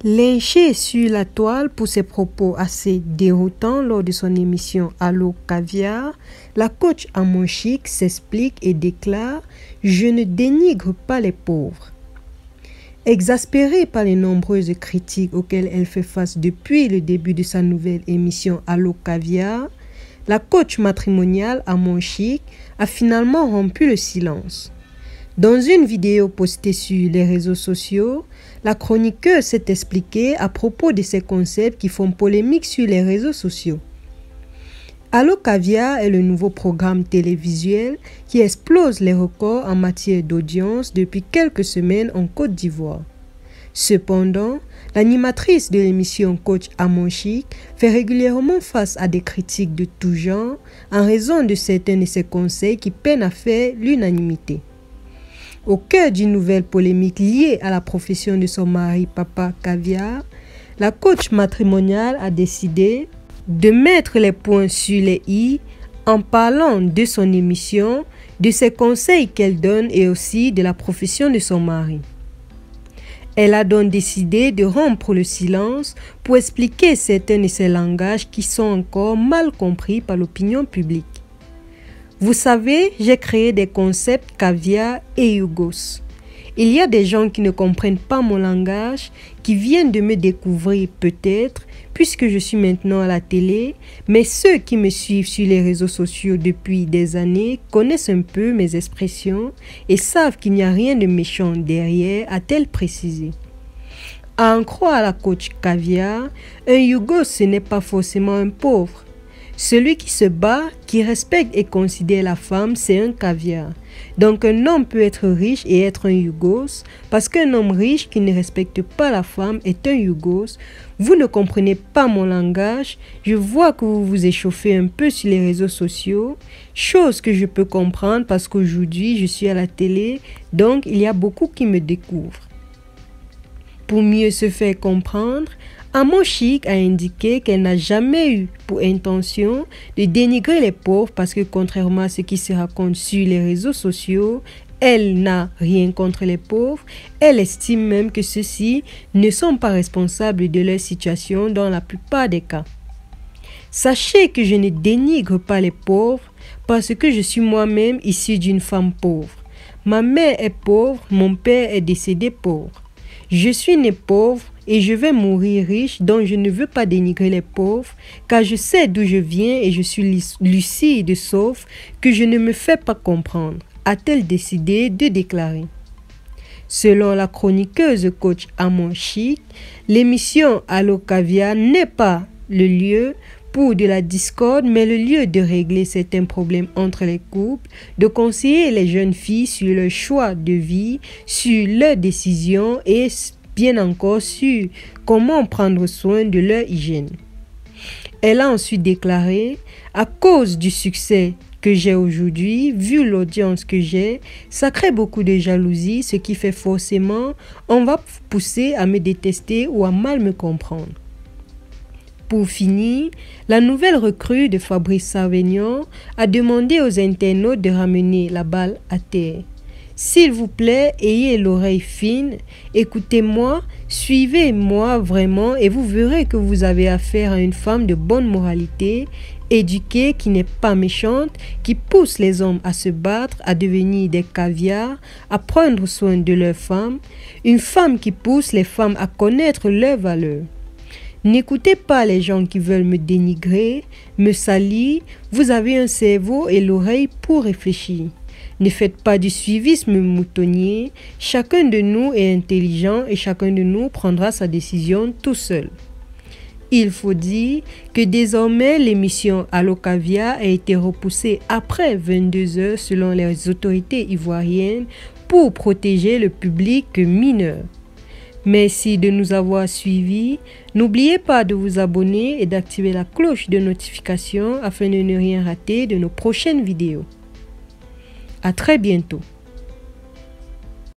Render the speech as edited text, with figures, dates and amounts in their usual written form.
Lynchée sur la toile pour ses propos assez déroutants lors de son émission Allo Caviar, la coach Amon Chic s'explique et déclare « Je ne dénigre pas les pauvres ». Exaspérée par les nombreuses critiques auxquelles elle fait face depuis le début de sa nouvelle émission Allo Caviar, la coach matrimoniale Amon Chic a finalement rompu le silence. Dans une vidéo postée sur les réseaux sociaux, la chroniqueuse s'est expliquée à propos de ces concepts qui font polémique sur les réseaux sociaux. Allo Caviar est le nouveau programme télévisuel qui explose les records en matière d'audience depuis quelques semaines en Côte d'Ivoire. Cependant, l'animatrice de l'émission Coach Amon Chic fait régulièrement face à des critiques de tout genre en raison de certains de ses conseils qui peinent à faire l'unanimité. Au cœur d'une nouvelle polémique liée à la profession de son mari Papa Caviar, la coach matrimoniale a décidé de mettre les points sur les i en parlant de son émission, de ses conseils qu'elle donne et aussi de la profession de son mari. Elle a donc décidé de rompre le silence pour expliquer certains de ces langages qui sont encore mal compris par l'opinion publique. Vous savez, j'ai créé des concepts caviar et Yugos. Il y a des gens qui ne comprennent pas mon langage, qui viennent de me découvrir peut-être, puisque je suis maintenant à la télé, mais ceux qui me suivent sur les réseaux sociaux depuis des années connaissent un peu mes expressions et savent qu'il n'y a rien de méchant derrière, a-t-elle précisé. À en croire la coach Caviar, un Yugos ce n'est pas forcément un pauvre. Celui qui se bat, qui respecte et considère la femme, c'est un caviar. Donc un homme peut être riche et être un Yugos, parce qu'un homme riche qui ne respecte pas la femme est un Yugos. Vous ne comprenez pas mon langage, je vois que vous vous échauffez un peu sur les réseaux sociaux, chose que je peux comprendre parce qu'aujourd'hui je suis à la télé, donc il y a beaucoup qui me découvrent. Pour mieux se faire comprendre, Amon Chic a indiqué qu'elle n'a jamais eu pour intention de dénigrer les pauvres parce que contrairement à ce qui se raconte sur les réseaux sociaux, elle n'a rien contre les pauvres. Elle estime même que ceux-ci ne sont pas responsables de leur situation dans la plupart des cas. Sachez que je ne dénigre pas les pauvres parce que je suis moi-même issue d'une femme pauvre. Ma mère est pauvre, mon père est décédé pauvre. Je suis né pauvre et je vais mourir riche, donc je ne veux pas dénigrer les pauvres, car je sais d'où je viens et je suis lucide sauf que je ne me fais pas comprendre, a-t-elle décidé de déclarer. Selon la chroniqueuse coach Amon Chic, l'émission Allo Caviar n'est pas le lieu pour de la discorde, mais le lieu de régler certains problèmes entre les couples, de conseiller les jeunes filles sur leur choix de vie, sur leurs décisions et bien encore sur comment prendre soin de leur hygiène. Elle a ensuite déclaré « À cause du succès que j'ai aujourd'hui, vu l'audience que j'ai, ça crée beaucoup de jalousie, ce qui fait forcément, on va pousser à me détester ou à mal me comprendre. » Pour finir, la nouvelle recrue de Fabrice Sarvegnan a demandé aux internautes de ramener la balle à terre. S'il vous plaît, ayez l'oreille fine, écoutez-moi, suivez-moi vraiment et vous verrez que vous avez affaire à une femme de bonne moralité, éduquée, qui n'est pas méchante, qui pousse les hommes à se battre, à devenir des caviars, à prendre soin de leurs femmes, une femme qui pousse les femmes à connaître leurs valeurs. N'écoutez pas les gens qui veulent me dénigrer, me salir, vous avez un cerveau et l'oreille pour réfléchir. Ne faites pas du suivisme moutonnier, chacun de nous est intelligent et chacun de nous prendra sa décision tout seul. Il faut dire que désormais l'émission Allo Caviar a été repoussée après 22 heures selon les autorités ivoiriennes pour protéger le public mineur. Merci de nous avoir suivis. N'oubliez pas de vous abonner et d'activer la cloche de notification afin de ne rien rater de nos prochaines vidéos. À très bientôt.